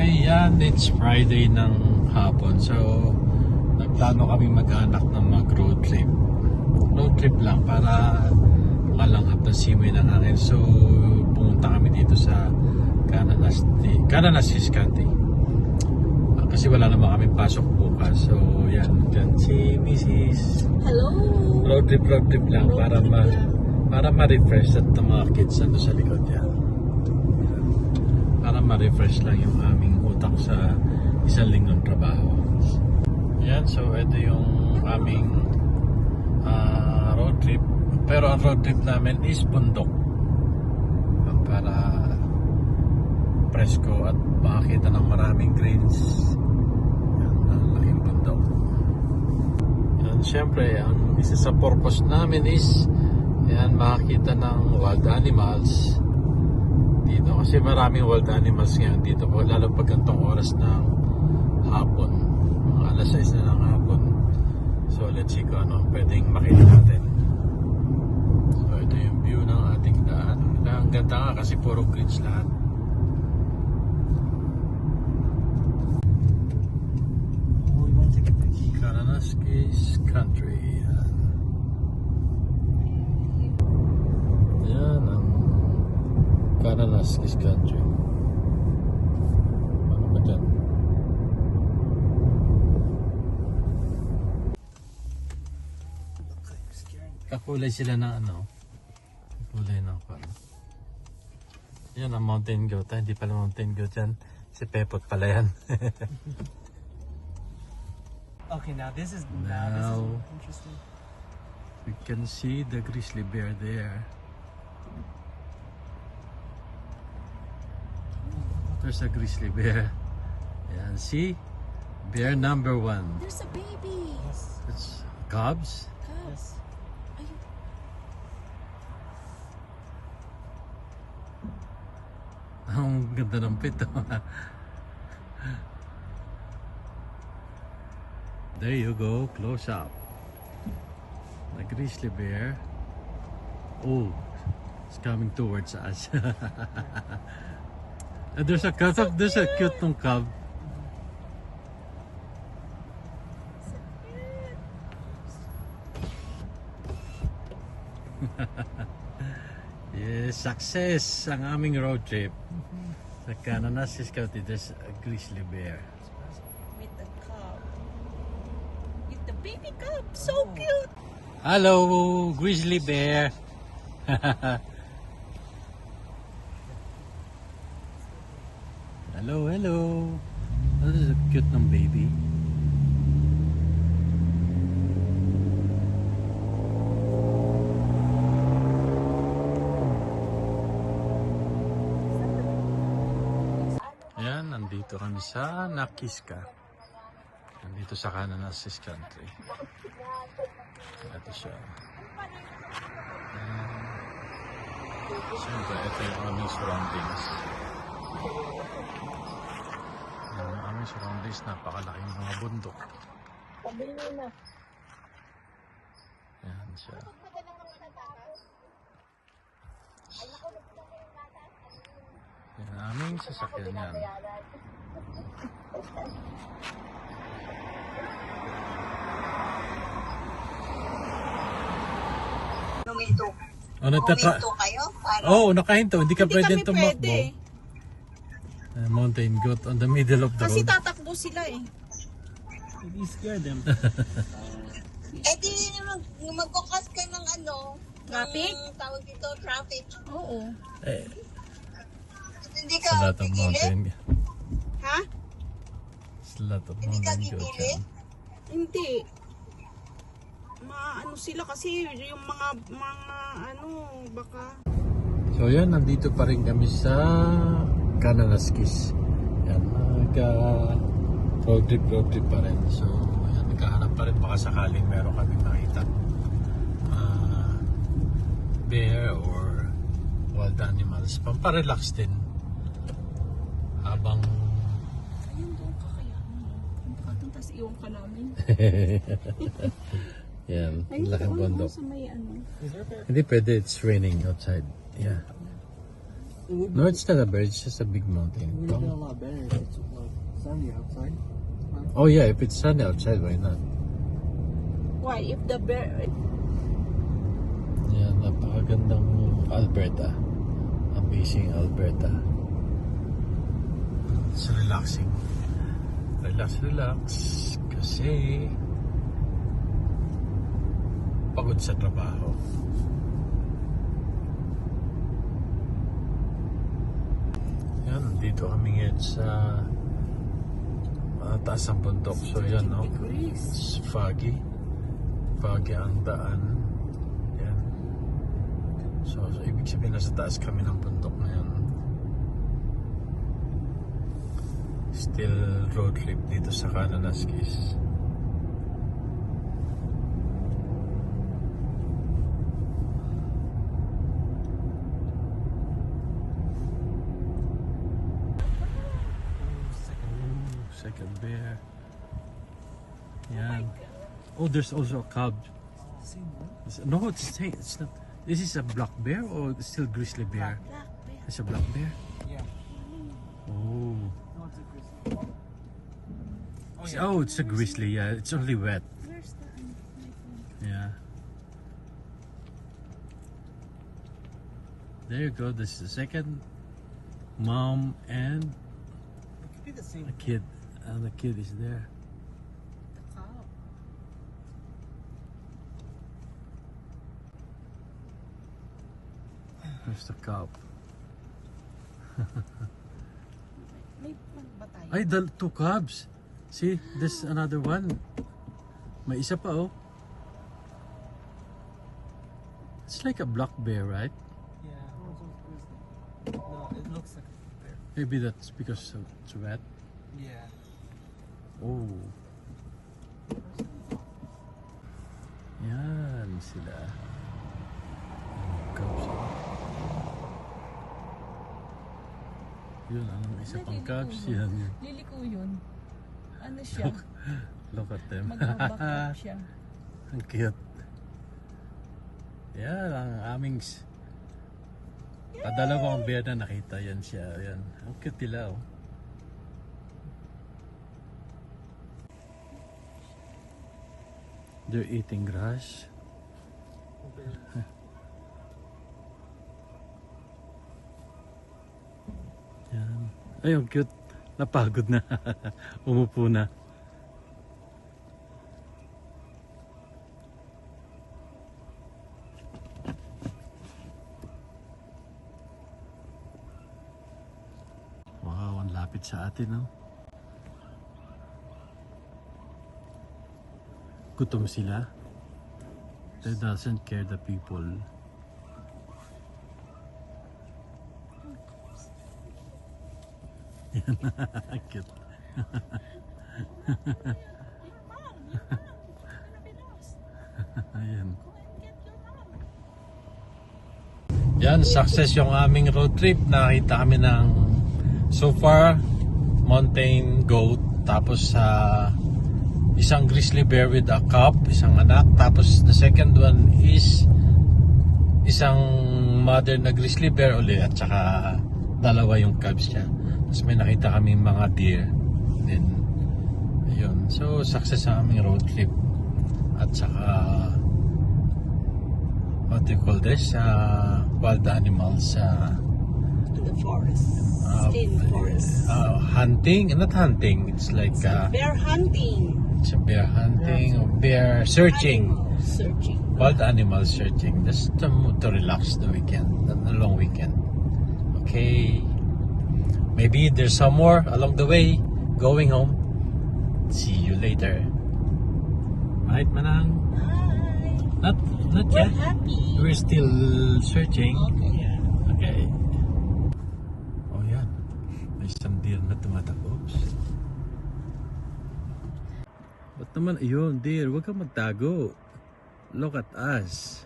Okay, yan. It's Friday ng hapon. So, nagplano kami mag-anak ng mag-road trip. Road trip lang para malanghap ng simoy ng hangin. So, pumunta kami dito sa Cananasis County. Kasi wala naman kami pasok bukas. So, yan. Dyan si Mrs. Hello! Road trip lang para ma-refresh at ng mga kids nando sa likod yan. Para ma-refresh lang yung aming utak sa isang linggong trabaho. Yan, so ito yung aming road trip. Pero ang road trip namin is bundok. Para presko at makakita ng maraming greens. Yan, ang laking bundok. Yan, syempre, ang isa sa purpose namin is yan, makakita ng wild animals dito. Kasi maraming wild animals ngayon dito. Lalo pag gantong oras ng hapon. Mga alas 6 na ng hapon. So let's see kung ano pwedeng makita natin. So ito yung view ng ating daan. Ang ganda nga kasi puro greens lahat. Cananasis Country. Yan ang Cananasis Country. Ano ba dyan? Kakulay sila ng ano? Kakulay ng ano? Yan ang mountain goat. Hindi pala mountain goat yan. Si Pepot pala yan. Okay, now this is interesting. We can see the grizzly bear there. There's a grizzly bear. Ayan, see? Bear number 1. There's a baby! It's cubs. Cubs. Ang ganda ng pito. There you go, close up. The grizzly bear. Oh, it's coming towards us. And there's a cute nung cub. Yes, success ang aming road trip. Sa Cananasis County, there's a grizzly bear. With the cub. With the baby cub. So cute! Hello, grizzly bear. Hello, hello. This is a cute ng baby. Ayan, nandito kami sa Nakiska. Nandito sa Cananasis Country. Ito siya. Siyempre, ito yung aming surroundings. Yung aming surroundings, napakalaking mga bundok. Ayan siya. Yan ang aming sasakyan yan. Huminto. Oh, Huminto kayo? Oh, nakahinto. Hindi ka Hindi pwedeng kami tumakbo. pwede. Mountain goat on the middle of the Kasi road. tatakbo sila eh. You scare them. Eh di magbukas ka ng ano, Traffic? ng tawag dito, traffic. Oo. Eh, Hindi sa ka lahat ng mountain. pipili? Ha? Sa lahat ng Hindi ka mountain goat pipili? yan. Hindi. Ano sila kasi yung mga ano baka. So yan, nandito pa rin kami sa Cananaskis. Yan, road trip pa rin. So yan, naghahanap pa rin baka sakaling meron kami makita bear or wild animals. Pamparelax din habang Ayun doon ka kaya. Doon tas iwan ka namin. yan, Ayun laking doon bundok. sa may ano. Hindi pwede, it's raining outside. Yeah. It would No, it's not a bear. It's just a big it would mountain. have been a lot better if it's like sunny outside. Oh yeah, if it's sunny outside, why not? Why? If the bear... Yan, napakagandang Alberta. Amazing Alberta. It's relaxing. Relax. Kasi pagod sa trabaho. Yan, dito kami ngayon sa taas ng bundok. So yan, no? It's foggy. Foggy ang daan. Yan. So ibig sabihin nasa taas kami ng bundok na yan. Still road trip dito sa Kananaskis. Second bear. Yan. Oh, there's also a cub. Same one. No, it's not. This is a black bear or still grizzly bear? Black bear. It's a black bear. Yeah. Oh. No, it's a grizzly. Oh, it's a grizzly. Yeah, it's only wet. Where's the... Yeah. There you go. This is the second mom and It could be the same. a kid. And the kid is there. The cow. There's the cub. May plant ba tayo? Ay, the two cubs. See, there's another one. May isa pa, oh. It's like a black bear, right? Yeah. No, it's a grizzly. No, it looks like a bear. Maybe that's because it's wet. Yeah. Oh. Yan sila. Cubs. Yun, ang isa pang cubs. Yan. Liliko yun. Ano siya? Look at them. Mag-back up siya. Ang cute. Yan, ang aming dalawang bear na nakita. Yan siya. Yan. Ang cute nila, oh. They're eating grass. Yan. Ay, ang cute. Napagod na. Umupo na. Wow, ang lapit sa atin, no? Gutom sila. They doesn't care the people. Yan. Cute. Ayan. Yan, success yung aming road trip. Nakita kami ng so far mountain goat, tapos isang grizzly bear with a cub, isang anak, tapos the second one is isang mother na grizzly bear ulit at saka dalawa yung cubs niya. Tapos may nakita kaming mga deer din. Ayun. So success ang aming road trip at saka what do you call this? Wild animals In the forest. Stay in the forest. hunting, not hunting, it's like Bear hunting. it's a bear hunting, bear searching, Animal searching. wild animal searching, just to relax the weekend, the long weekend. Okay, maybe there's some more along the way going home. See you later. Right, Manang? Bye. Not We're yet. happy. We're still searching. Okay. Okay. Oh yan. May isang deer na tumatakbo. Ba't naman, ayun, deer, huwag kang magtago. Look at us.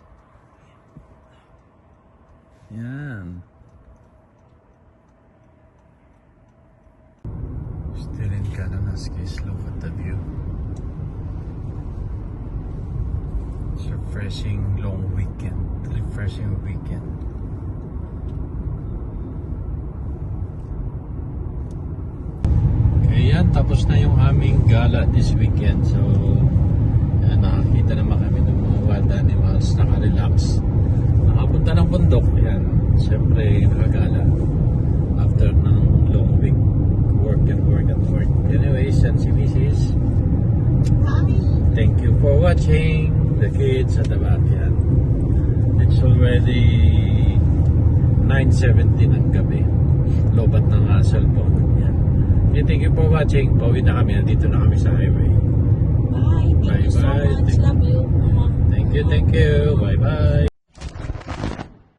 Yan. Still in Kananaskis, look at the view. It's a refreshing long weekend. Refreshing weekend. tapos na yung aming gala this weekend. So, yan, nakakita naman kami ng mga wild animals, naka-relax. Nakapunta ng bundok, yan. Siyempre, nakagala. After ng long week, work and work and work. Anyways, yan si Mrs. Thank you for watching. The kids at the back, yan. It's already 9:70 ng gabi. Lobat ng cellphone. Yan. Okay, thank you for watching. Pauwi na kami. Nandito na kami sa highway. Bye. Thank you so Bye-bye. much. Love you, Mama. Thank you. Bye-bye.